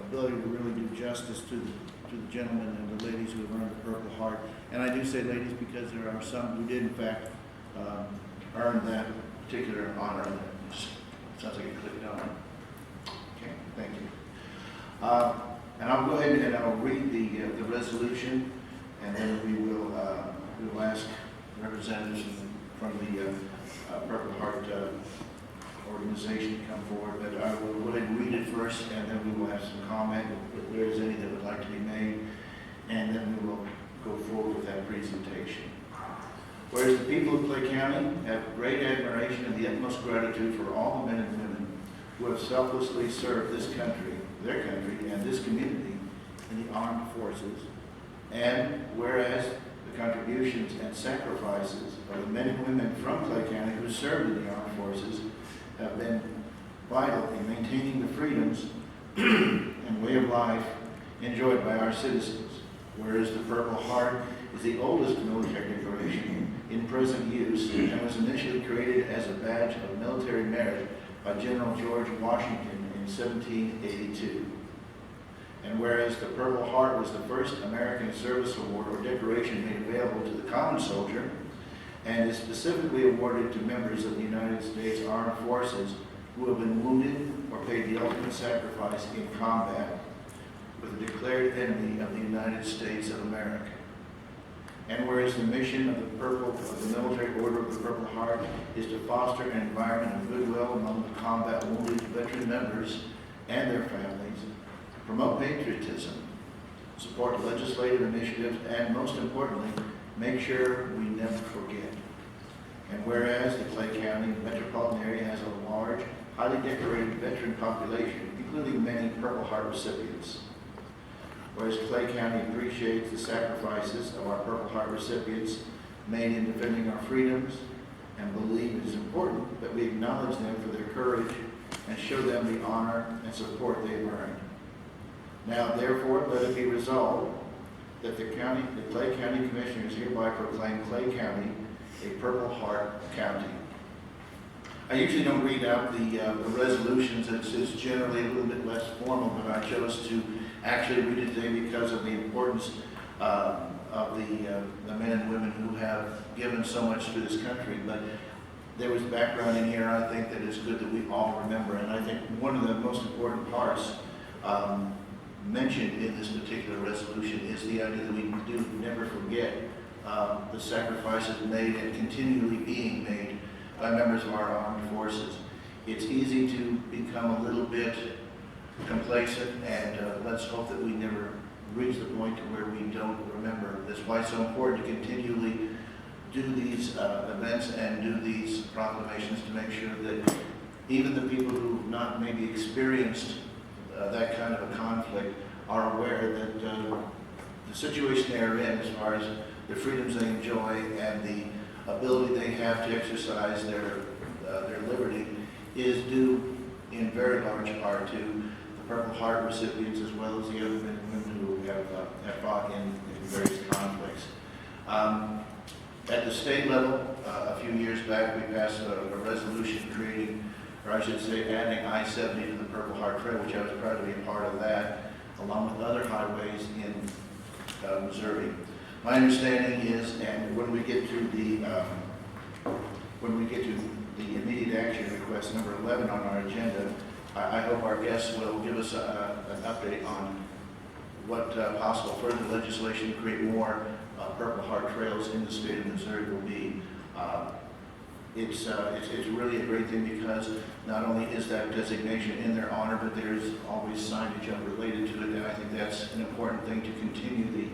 ability to really do justice to the gentlemen and the ladies who have earned the Purple Heart. And I do say ladies because there are some who did in fact earn that particular honor. Sounds like you clicked on it. Okay, thank you. And I'll go ahead and I'll read the resolution, and then we will ask representatives from the Purple Heart organization to come forward. But I will go ahead and read it first, and then we will have some comment if there is any that would like to be made, and then we will go forward with that presentation. Whereas the people of Clay County have great admiration and the utmost gratitude for all the men and women who have selflessly served this country, their country, and this community in the armed forces, and whereas the contributions and sacrifices of the men and women from Clay County who served in the armed forces have been vital in maintaining the freedoms and way of life enjoyed by our citizens, whereas the Purple Heart is the oldest military decoration in present use and was initially created as a badge of military merit by General George Washington in 1782. And whereas the Purple Heart was the first American Service Award or decoration made available to the common soldier and is specifically awarded to members of the United States Armed Forces who have been wounded or paid the ultimate sacrifice in combat with a declared enemy of the United States of America. And whereas the mission of the Military Order of the Purple Heart is to foster an environment of goodwill among the combat wounded veteran members and their families, promote patriotism, support legislative initiatives, and most importantly, make sure we never forget. And whereas the Clay County metropolitan area has a large, highly decorated veteran population, including many Purple Heart recipients. Whereas Clay County appreciates the sacrifices of our Purple Heart recipients made in defending our freedoms and believe it is important that we acknowledge them for their courage and show them the honor and support they've earned. Now, therefore, let it be resolved that the Clay County Commissioners hereby proclaim Clay County a Purple Heart County. I usually don't read out the resolutions. It's generally a little bit less formal, but I chose to actually read it today because of the importance of the men and women who have given so much to this country. But there was background in here I think that is good that we all remember. And I think one of the most important parts mentioned in this particular resolution is the idea that we do never forget the sacrifices made and continually being made by members of our armed forces. It's easy to become a little bit complacent, and let's hope that we never reach the point to where we don't remember. That's why it's so important to continually do these events and do these proclamations to make sure that even the people who have not maybe experienced that kind of a conflict are aware that the situation they're in, as far as the freedoms they enjoy and the ability they have to exercise their liberty, is due in very large part to the Purple Heart recipients as well as the other men and women who have fought in various conflicts. At the state level, a few years back, we passed a resolution creating, or I should say adding I-70 to the Purple Heart Trail, which I was proud to be a part of that, along with other highways in Missouri. My understanding is, and when we get to the immediate action request, number 11 on our agenda, I hope our guests will give us an update on what possible further legislation to create more Purple Heart trails in the state of Missouri will be. It's really a great thing because not only is that designation in their honor, but there's always signage related to it, and I think that's an important thing to continue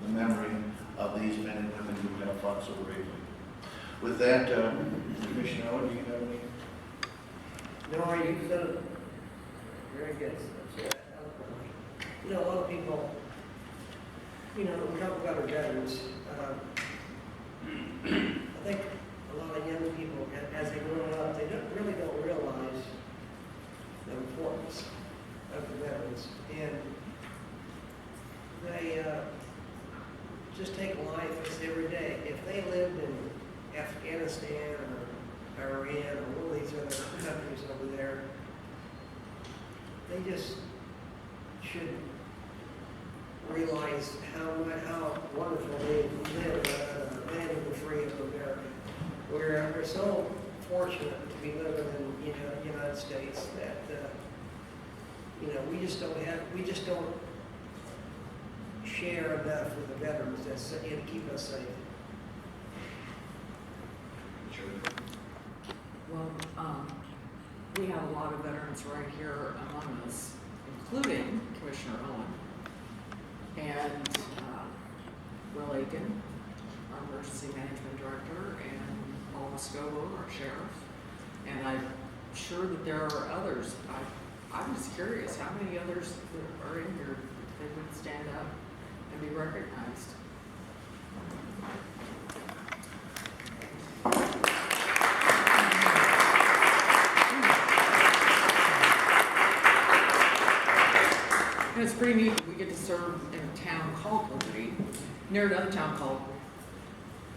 the memory of these men and women who have fought so bravely. With that, Commissioner Owen, do you have any? No, you've done it very good. You know, a lot of people, you know, we talk about our veterans. I think a lot of young people, as they grow up, they don't realize the importance of the veterans, and they just take life as every day. If they lived in Afghanistan or Iran or one of these other countries over there, they just should realize how wonderful they live land of the free of America. We're so fortunate to be living in the United States that we just don't share enough with the veterans that's to keep us safe. Well, we have a lot of veterans right here among us, including Commissioner Owen and Will Aiken, our emergency management director, and Paul Moscovo, our sheriff. And I'm sure that there are others. I'm just curious how many others are in here that would stand up and be recognized. And it's pretty neat that we get to serve in a town called Liberty, near another town called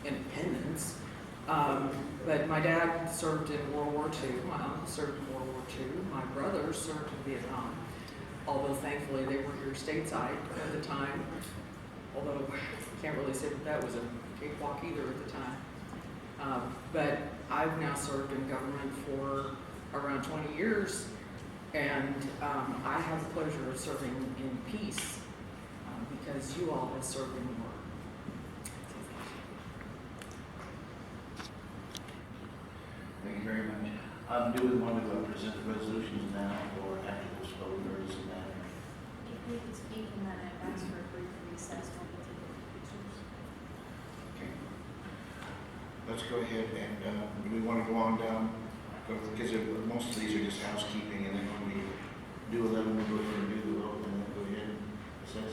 Independence. But my dad served in World War II, my uncle served in World War II, my brothers served in Vietnam, although thankfully they were here stateside at the time, although I can't really say that was a cakewalk either at the time. But I've now served in government for around 20 years, and I have the pleasure of serving in peace because you all have served in war. Thank you very much. Do we want to present the resolutions now or after this vote, or does it matter? If we could speak and then I'd ask for a brief recess while we take the pictures. Okay. Let's go ahead and, do we want to go on down? Because most of these are just housekeeping, and then when we do 11, we go ahead and do the vote, and then go ahead and assess.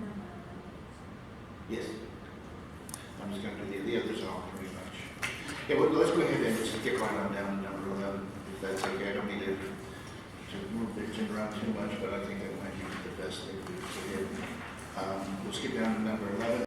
No. Yes. I'm just going to do the others all pretty much. Yeah, well, let's go ahead and just get right on down to number 11, if that's okay. I don't need to move the agenda around too much, but I think that might be the best thing to do. We'll skip down to number 11.